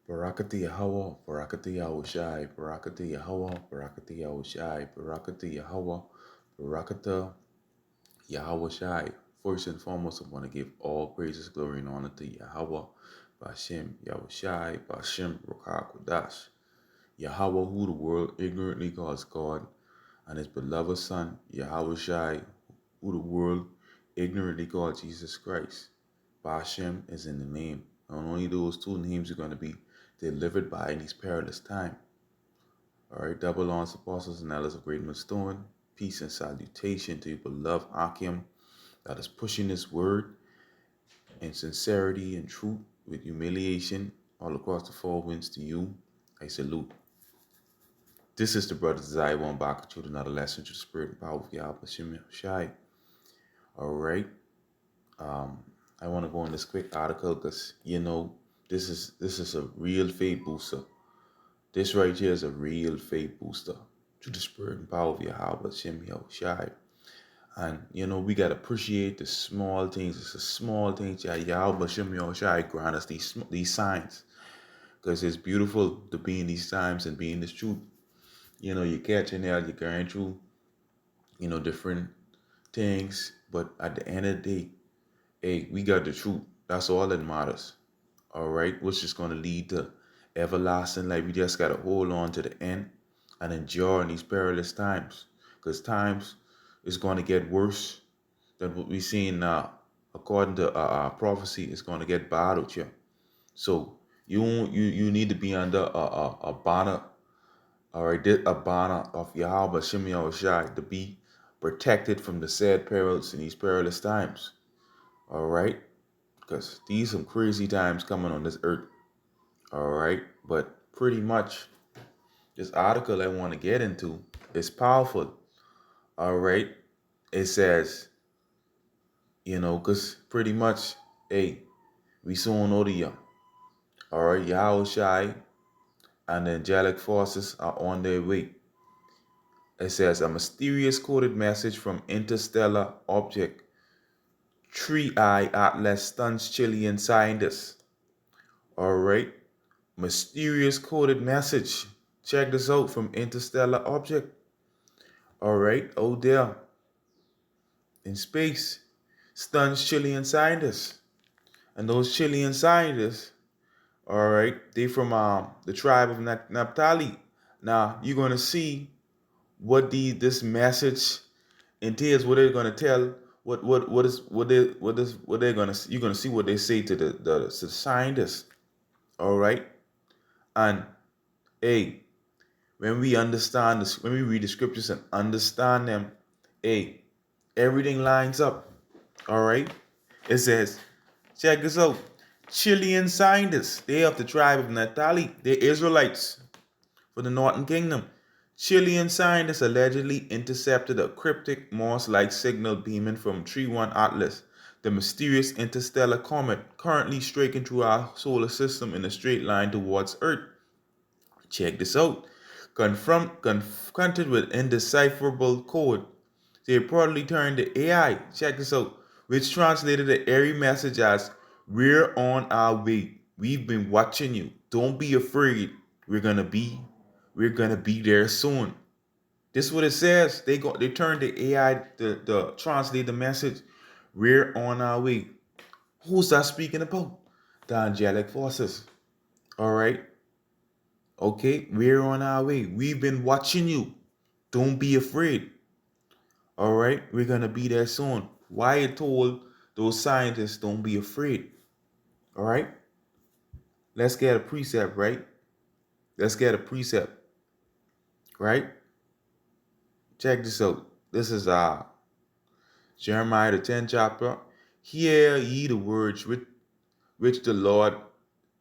Barakati Yahweh, Barakati Yahushai, Barakati Yahweh, Barakati Yahushai, Barakati Yahweh, Barakata Yahushai. First and foremost, I want to give all praises, glory, and honor to Yahweh, Bashem Yahushai, Bashem Rukakwadash. Yahweh, who the world ignorantly calls God, and his beloved Son, Yahushai, who the world ignorantly calls Jesus Christ. Bashem is in the name. And only those two names are going to be delivered by in these perilous time. All right, double honors, apostles, and elders of great stone. Peace and salutation to your beloved Akim that is pushing this word in sincerity and truth with humiliation all across the four winds to you. I salute. This is the brothers that I want back to another lesson to the spirit and power of Yahweh Shem Shai. All right. Um, I want to go on this quick article because this is a real faith booster. This right here is a real faith booster to the spirit and power of Yahweh Shem Shai. And we gotta appreciate the small things. It's the small things that Yahweh Shem Shai grant us these signs. Because it's beautiful to be in these times and be in this truth. You're catching out, you're going through, different things. But at the end of the day, hey, we got the truth. That's all that matters. All right, which is going to lead to everlasting life. We just got to hold on to the end and endure in these perilous times. Because times is going to get worse than what we're seeing now. According to prophecy, it's going to get bad with you. So you need to be under a banner, all right, a banner of Yahweh Shimei Shai to be protected from the sad perils in these perilous times. All right, because these some crazy times coming on this earth. All right, but pretty much this article I want to get into is powerful. All right, it says, because pretty much, hey, we soon know the young. All right, Yahweh Shai and the angelic forces are on their way. It says a mysterious coded message from interstellar object Three-Eye Atlas stuns Chilean scientists. All right, mysterious coded message. Check this out from interstellar object. All right, out there in space stuns Chilean scientists, and those Chilean scientists, all right, they from the tribe of Naphtali. Now you're gonna see what this message entails. What they're gonna tell. What they're gonna. You're gonna see what they say to the scientists. All right, and hey, when we understand this, when we read the scriptures and understand them, hey, everything lines up. All right, it says, check this out. Chilean scientists, they of the tribe of Naphtali, they're Israelites for the Northern Kingdom. Chilean scientists allegedly intercepted a cryptic Morse-like signal beaming from 31 Atlas, the mysterious interstellar comet currently striking through our solar system in a straight line towards Earth. Check this out. Confronted with indecipherable code, they reportedly turned to AI. Check this out, which translated the airy message as, "We're on our way. We've been watching you. Don't be afraid. We're gonna be, we're gonna be there soon." This is what it says. They turned the AI to translate the message. We're on our way. Who's that speaking about? The angelic forces. All right. Okay, we're on our way. We've been watching you. Don't be afraid. All right, we're gonna be there soon. Why it told those scientists don't be afraid? All right, let's get a precept, right? Let's get a precept, right? Check this out. This is Jeremiah the 10th chapter. Hear ye the words which the Lord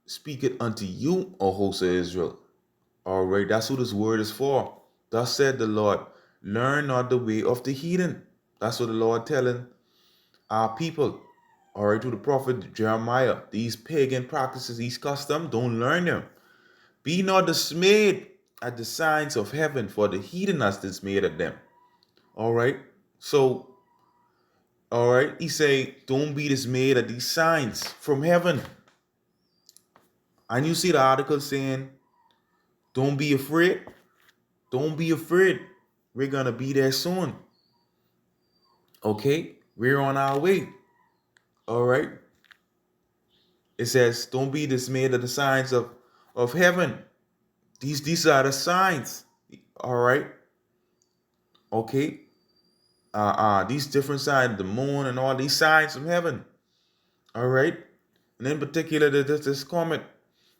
speaketh unto you, O host of Israel. All right, that's what this word is for. Thus said the Lord, learn not the way of the heathen. That's what the Lord telling our people. All right, to the prophet Jeremiah, these pagan practices, these customs, don't learn them. Be not dismayed at the signs of heaven, for the heathen has dismayed at them. All right, so, all right, he say, don't be dismayed at these signs from heaven. And you see the article saying, don't be afraid. Don't be afraid. We're gonna be there soon. Okay? We're on our way. All right. It says, don't be dismayed at the signs of heaven. These are the signs. All right. Okay. These different signs, the moon and all these signs from heaven. All right. And in particular, this comment,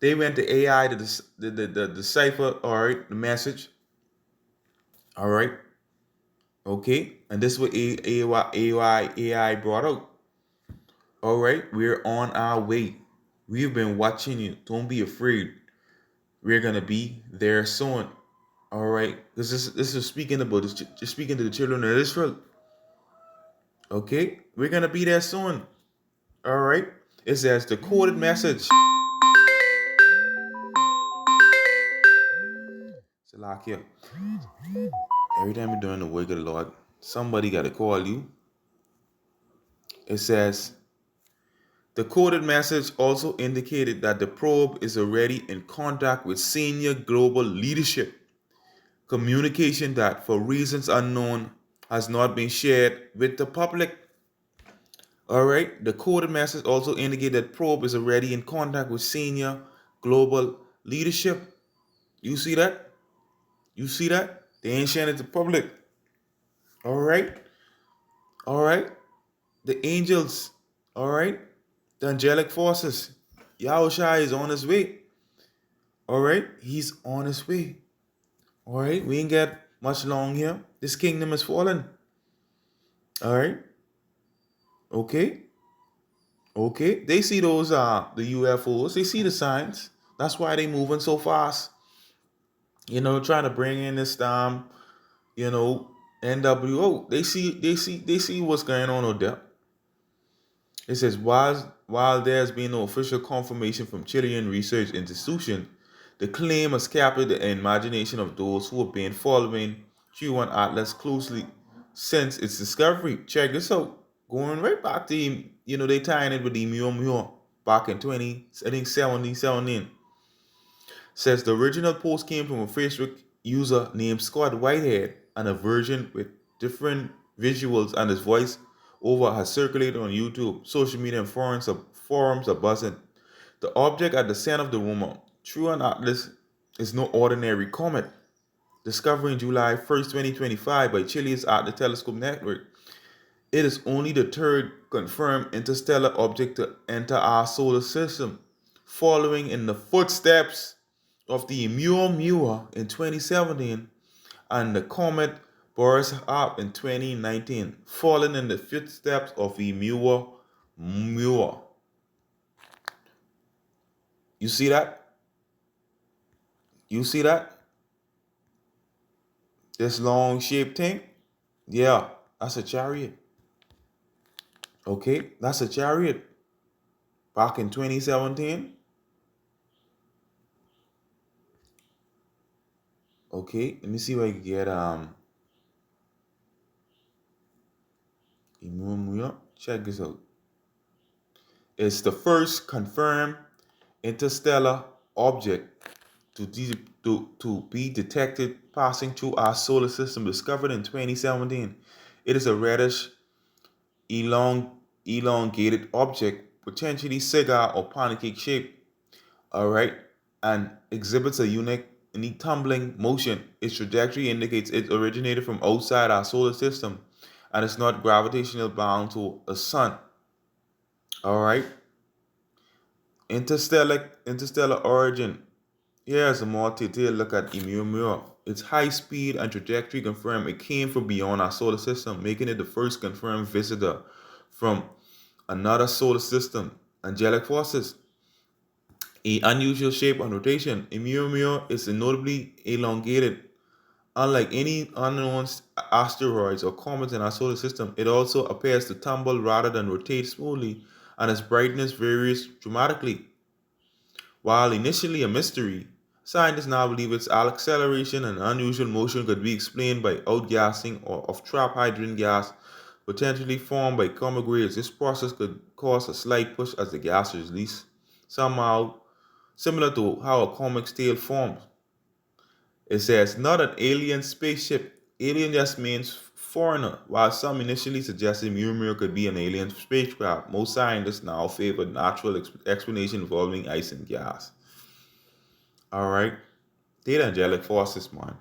they went to AI to the decipher, all right, the message. All right. Okay. And this is what AI brought out. All right. We're on our way. We've been watching you. Don't be afraid. We're gonna be there soon. All right, this is speaking about this, just speaking to the children of Israel. Okay, we're gonna be there soon. All right, it says the coded message. Salakia. Every time you're doing the work of the Lord, somebody got to call you. It says the coded message also indicated that the probe is already in contact with senior global leadership. Communication that, for reasons unknown, has not been shared with the public. All right. The coded message also indicates that probe is already in contact with senior global leadership. You see that? You see that? They ain't sharing it to public. All right. All right. The angels. All right. The angelic forces. Yahushua is on his way. All right. He's on his way. All right. We ain't got much long here. This kingdom is fallen. All right. Okay. Okay. They see those the UFOs. They see the signs. That's why they moving so fast. Trying to bring in this you know, NWO. They see what's going on over there. It says while there's been no official confirmation from Chilean research institution, the claim has captured the imagination of those who have been following Q1 Atlas closely since its discovery. Check this out. Going right back to they tying it with the Mew back in 20, I think 17. Says the original post came from a Facebook user named Scott Whitehead, and a version with different visuals and his voice over has circulated on YouTube, social media, and forums are buzzing. The object at the center of the rumor, true and atlas, is no ordinary comet. Discovered in July 1st, 2025 by Chile's Atlas Telescope Network, it is only the third confirmed interstellar object to enter our solar system, following in the footsteps of the Oumuamua in 2017 and the comet Boris up in 2019, following in the footsteps of the Oumuamua. You see that? You see that? This long shaped thing? Yeah, that's a chariot. Okay, that's a chariot. Back in 2017. Okay, let me see if I can get Oumuamua. Check this out. It's the first confirmed interstellar object to be detected passing through our solar system, discovered in 2017. It is a reddish, elongated object, potentially cigar or pancake shape. All right, and exhibits a unique tumbling motion. Its trajectory indicates it originated from outside our solar system, and is not gravitational bound to a sun. All right, interstellar origin. Here's a more detailed look at Oumuamua. Its high speed and trajectory confirm it came from beyond our solar system, making it the first confirmed visitor from another solar system. Angelic forces. A unusual shape and rotation. Oumuamua is notably elongated. Unlike any unknown asteroids or comets in our solar system, it also appears to tumble rather than rotate smoothly, and its brightness varies dramatically. While initially a mystery, scientists now believe its acceleration and unusual motion could be explained by outgassing of trapped hydrogen gas potentially formed by comet graves. This process could cause a slight push as the gas is released. Somehow, similar to how a comic tale forms. It says, not an alien spaceship. Alien just means foreigner. While some initially suggested Mjolnir could be an alien spacecraft, most scientists now favor natural explanation involving ice and gas. All right, they the angelic forces, man.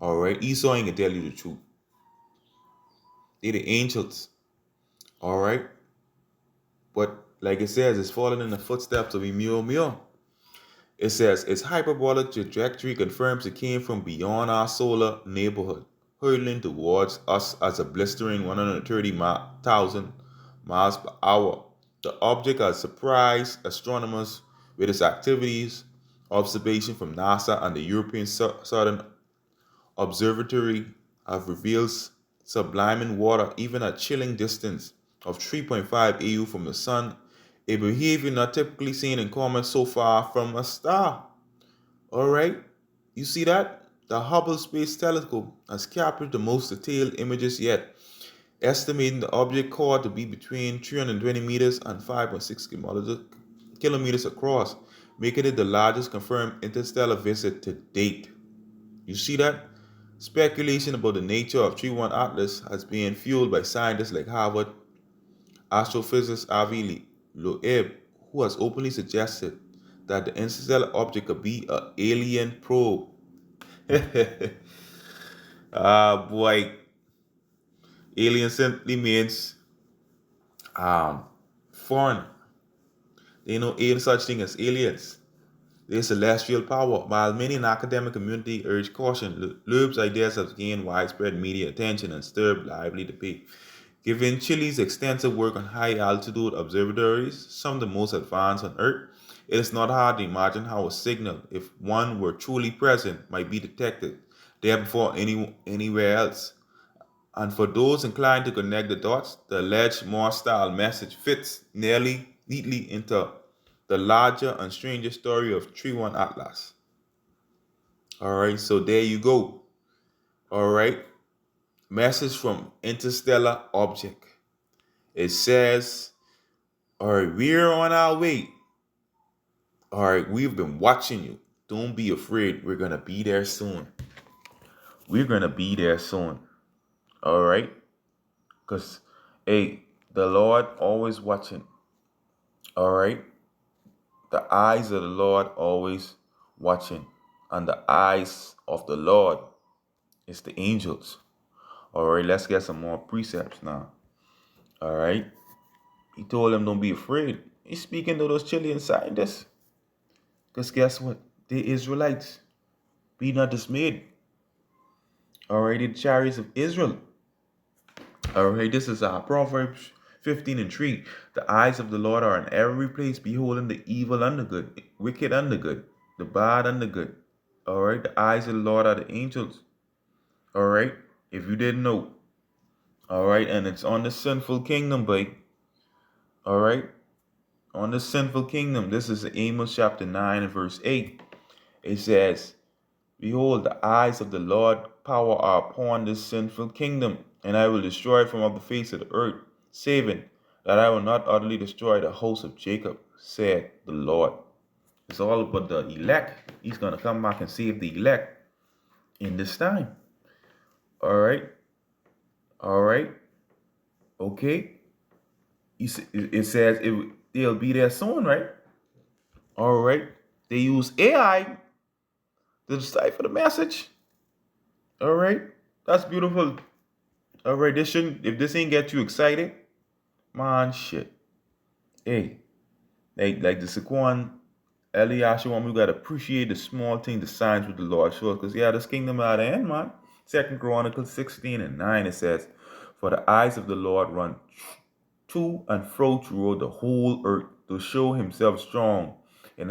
All right, Esau ain't gonna tell you the truth. They the angels. All right, but like it says, it's falling in the footsteps of Mjolnir. It says its hyperbolic trajectory confirms it came from beyond our solar neighborhood, hurtling towards us as a blistering 130,000 miles per hour. The object has surprised astronomers with its activities. Observation from NASA and the European Southern Observatory have revealed subliming water even at chilling distance of 3.5 AU from the sun, a behavior not typically seen in comets so far from a star. All right, you see that? The Hubble Space Telescope has captured the most detailed images yet, estimating the object core to be between 320 meters and 5.6 kilometers across, making it the largest confirmed interstellar visit to date. You see that? Speculation about the nature of 31 Atlas has been fueled by scientists like Harvard astrophysicist Avi Loeb, who has openly suggested that the interstellar object could be an alien probe. Ah, boy, alien simply means um foreign. There ain't no such thing as aliens. There's celestial power. While many in the academic community urge caution, Loeb's ideas have gained widespread media attention and stirred lively debate. Given Chile's extensive work on high altitude observatories, some of the most advanced on Earth, it is not hard to imagine how a signal, if one were truly present, might be detected there before anywhere else. And for those inclined to connect the dots, the alleged Morse style message fits nearly neatly into the larger and stranger story of 3-1 Atlas. Alright, so there you go. Alright, message from interstellar object. It says, alright, we're on our way. Alright, we've been watching you. Don't be afraid. We're gonna be there soon. We're gonna be there soon. Alright? Because, hey, the Lord always watching. Alright? The eyes of the Lord always watching. And the eyes of the Lord is the angels. Alright, let's get some more precepts now. Alright? He told them don't be afraid. He's speaking to those Chilean scientists. Because guess what? The Israelites. Be not dismayed. Alright, the chariots of Israel. Alright, this is Proverbs 15:3. The eyes of the Lord are in every place, beholding the evil and the good, wicked and the good, the bad and the good. Alright, the eyes of the Lord are the angels. Alright, if you didn't know. Alright, and it's on the sinful kingdom, boy. Alright, on the sinful kingdom. This is Amos chapter 9 and verse 8. It says, behold, the eyes of the Lord power are upon this sinful kingdom, and I will destroy it from off the face of the earth, saving that I will not utterly destroy the house of Jacob, said the Lord. It's all about the elect. He's going to come back and save the elect in this time. All right. All right. Okay. It says they'll be there soon, right? All right. They use AI to decipher the message. All right. That's beautiful. All right. This shouldn't, if this ain't get you excited, man, shit. Hey, like the Saquon Eliashua, we gotta appreciate the small things, the signs with the Lord shows. Because yeah, this kingdom at the end, man. Second Chronicles 16 and 9, it says, for the eyes of the Lord run to and fro throughout the whole earth to show himself strong in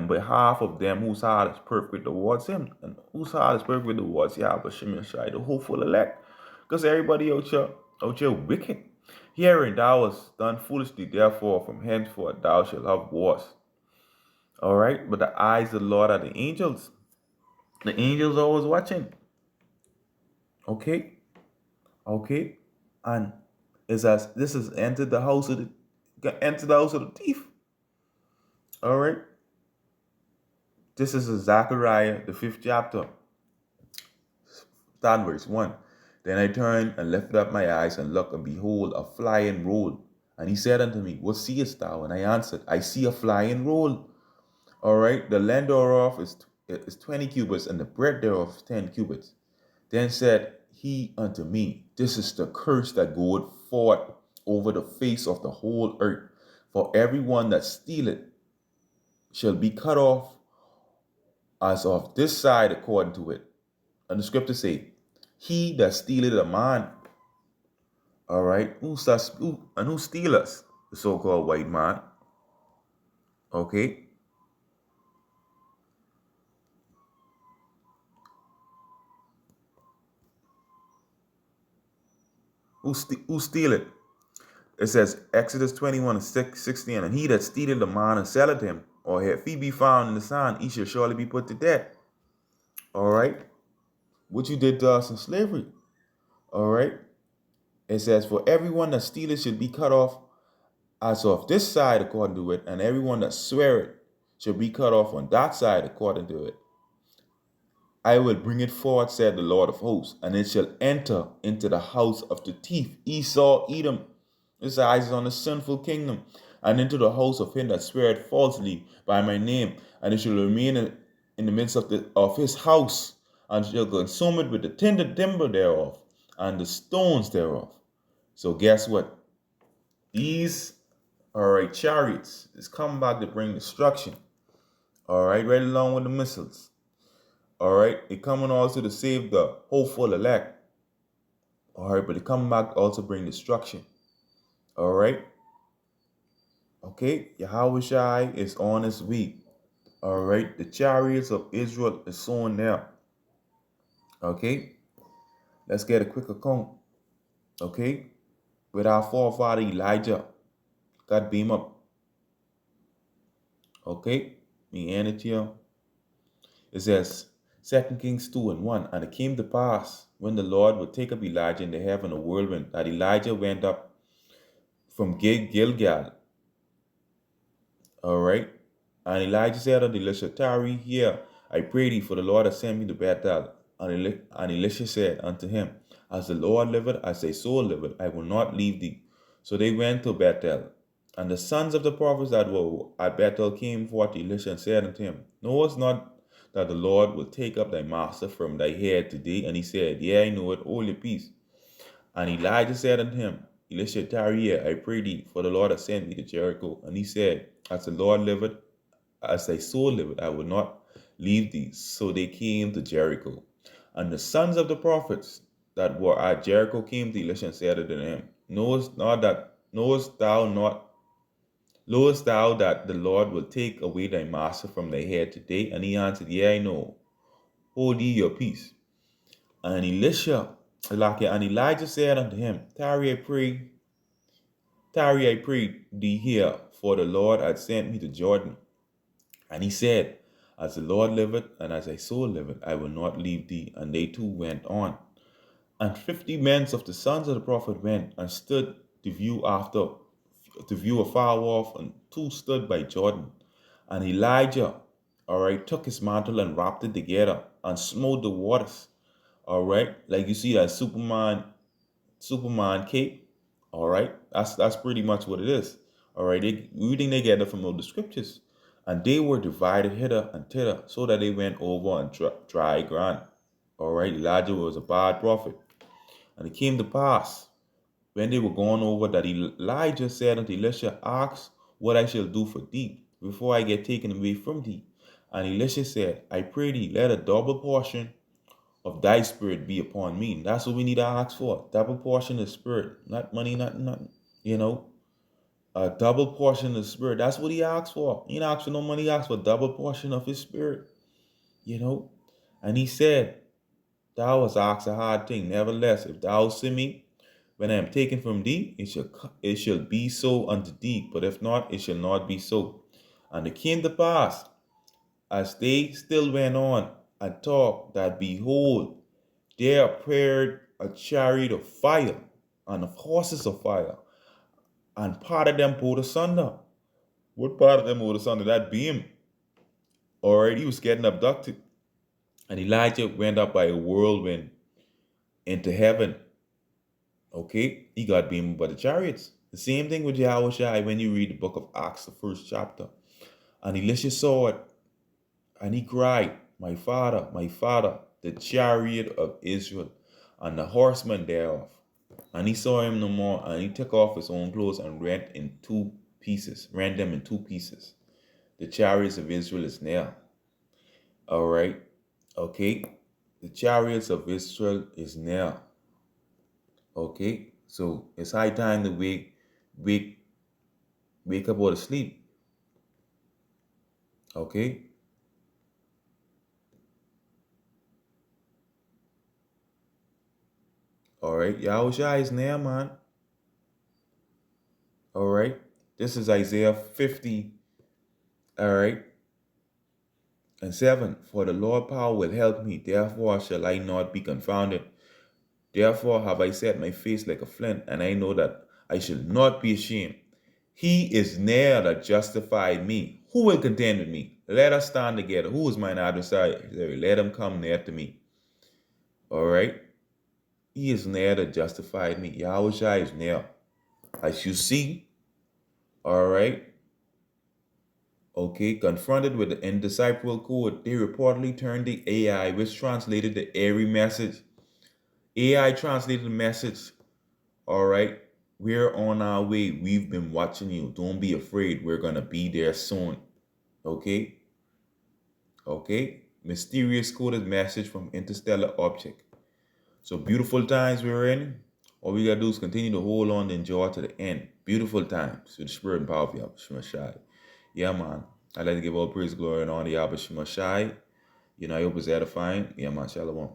behalf of them whose heart is perfect towards him, and whose heart is perfect towards Yahweh Shemashai, the hopeful elect. Because everybody out here wicked. Hearing thou hast done foolishly, therefore from henceforth thou shalt have wars. All right, but the eyes of the Lord are the angels. The angels are always watching. Okay, okay, and it's as this is entered the house of the thief. All right, This is Zechariah, the fifth chapter, start verse 1. Then I turned and lifted up my eyes and looked, and behold, a flying roll. And he said unto me, What seest thou? And I answered, I see a flying roll. All right, the length thereof is 20 cubits, and the breadth thereof is 10 cubits. Then said he unto me, This is the curse that goeth forth over the face of the whole earth. For everyone that stealeth shall be cut off as of this side according to it. And the scripture say, He that stealeth a man, all right, who steal us? The so-called white man, okay? Who steal it? It says Exodus 21 and 16, and he that stealeth a man and selleth him, or if he be found in the sand, he shall surely be put to death. All right? What you did to us in slavery. All right? It says, For everyone that stealeth should be cut off as of this side according to it, and everyone that sweareth shall be cut off on that side according to it. I will bring it forth, said the Lord of hosts, and it shall enter into the house of the thief, Esau, Edom. His eyes is on the sinful kingdom, and into the house of him that sweareth falsely by my name, and it shall remain in the midst of his house, and shall consume it with the timber thereof, and the stones thereof. So guess what? These are right chariots is coming back to bring destruction. All right along with the missiles. All right, it coming also to save the hopeful elect. All right, but it coming back to also bring destruction. All right. Okay, Yahweh Shai is on his way. All right, the chariots of Israel is sown there. Okay, let's get a quick account. Okay, with our forefather Elijah, God beam up. Okay, me and it here. It says 2 Kings 2 and 1. And it came to pass when the Lord would take up Elijah in the heaven a whirlwind, that Elijah went up from Gilgal. All right. And Elijah said unto Elisha, Tarry here, I pray thee, for the Lord has sent me to Bethel. And Elisha said unto him, As the Lord liveth, as thy soul liveth, I will not leave thee. So they went to Bethel. And the sons of the prophets that were at Bethel came forth to Elisha and said unto him, Knowest not that the Lord will take up thy master from thy head today? And he said, Yea, I know it, hold your peace. And Elijah said unto him, Elisha, tarry here, I pray thee, for the Lord has sent me to Jericho. And he said, As the Lord liveth, as thy soul liveth, I will not leave thee. So they came to Jericho. And the sons of the prophets that were at Jericho came to Elisha and said unto him, Knowest thou that the Lord will take away thy master from thy head today? And he answered, Yea, I know. Hold ye your peace. And Elijah said unto him, Tarry, I pray thee here, for the Lord hath sent me to Jordan. And he said, As the Lord liveth, and as thy soul liveth, I will not leave thee. And they two went on. And 50 men of the sons of the prophet went and stood to view afar off, and two stood by Jordan. And Elijah, all right, took his mantle and wrapped it together and smote the waters. All right, like you see that Superman cape. All right, that's pretty much what it is. All right, reading together from all the scriptures, and they were divided hither and thither, so that they went over on dry ground. All right, Elijah was a bad prophet, and it came to pass when they were gone over that Elijah said unto Elisha, Ask what I shall do for thee before I get taken away from thee. And Elisha said, I pray thee, let a double portion of thy spirit be upon me. And that's what we need to ask for. Double portion of spirit. Not money, not you know. A double portion of spirit. That's what he asked for. He didn't ask for no money, he asked for a double portion of his spirit. You know. And he said, Thou hast asked a hard thing. Nevertheless, if thou see me, when I am taken from thee, it shall be so unto thee. But if not, it shall not be so. And it came to pass, as they still went on and talked, that behold, there appeared a chariot of fire and of horses of fire, and part of them pulled asunder. What part of them pulled asunder? That beam. All right, he was getting abducted, and Elijah went up by a whirlwind into heaven. Okay, he got beamed by the chariots. The same thing with Yahushua when you read the book of Acts, the first chapter. And Elisha saw it, and he cried, my father, the chariot of Israel, and the horsemen thereof. And he saw him no more, and he took off his own clothes and rent them in two pieces. The chariots of Israel is near. All right, okay. The chariots of Israel is near. Okay, so it's high time to wake, wake up out of sleep. Okay, all right. Yahushua is near, man. All right. This is Isaiah 50. All right, and 7. For the Lord power will help me, therefore shall I not be confounded. Therefore have I set my face like a flint, and I know that I shall not be ashamed. He is near that justified me. Who will contend with me? Let us stand together. Who is mine adversary? Let him come near to me. All right. He is near that justified me. Yahushua is near. As you see, all right. Okay, confronted with the indecipherable code, they reportedly turned the AI, which translated the airy message. AI translated the message. All right. We're on our way. We've been watching you. Don't be afraid. We're going to be there soon. Okay. Okay. Mysterious coded message from interstellar object. So beautiful times we're in. All we got to do is continue to hold on and enjoy to the end. Beautiful times with the spirit and power of Yahweh Shai. Yeah, man. I'd like to give all praise, glory, and honor to Yahweh Shai. You know, I hope it's edifying. Yeah, man. Shalom.